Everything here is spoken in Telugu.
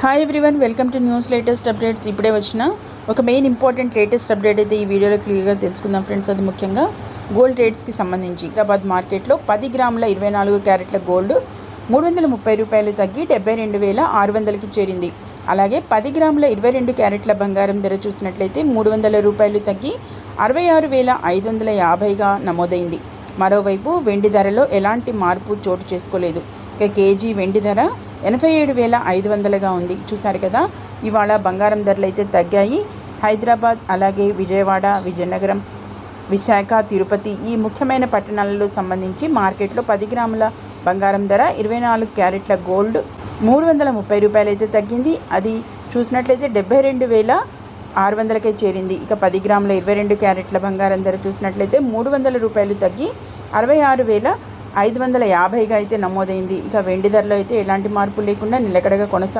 Hi everyone, welcome to news latest updates. ఇప్పుడే వచ్చిన ఒక మెయిన్ ఇంపార్టెంట్ లేటెస్ట్ అప్డేట్ అయితే ఈ వీడియోలో క్లియర్గా తెలుసుకుందాం ఫ్రెండ్స్. అది ముఖ్యంగా గోల్డ్ రేట్స్కి సంబంధించి హైదరాబాద్ మార్కెట్లో 10 గ్రాముల 24 క్యారెట్ల గోల్డ్ 330 రూపాయలు తగ్గి 72,600కి చేరింది. అలాగే 10 గ్రాముల 22 క్యారెట్ల బంగారం ధర చూసినట్లయితే 300 రూపాయలు తగ్గి 66,550గా నమోదైంది. మరోవైపు వెండి ధరలో ఎలాంటి మార్పు చోటు చేసుకోలేదు. ఇక కేజీ వెండి ధర 87,500గా ఉంది. చూసారు కదా, ఇవాళ బంగారం ధరలు అయితే తగ్గాయి. హైదరాబాద్, అలాగే విజయవాడ, విజయనగరం, విశాఖ, తిరుపతి ఈ ముఖ్యమైన పట్టణాలలో సంబంధించి మార్కెట్లో 10 గ్రాముల బంగారం ధర 24 క్యారెట్ల గోల్డ్ 330 రూపాయలు అయితే తగ్గింది. అది చూసినట్లయితే 72,600కే చేరింది. ఇక 10 గ్రాముల 22 క్యారెట్ల బంగారం ధర చూసినట్లయితే 300 రూపాయలు తగ్గి 66,550గా అయితే నమోదైంది. ఇక వెండి ధరలో అయితే ఎలాంటి మార్పు లేకుండా నిలకడగా కొనసాగుతుంది.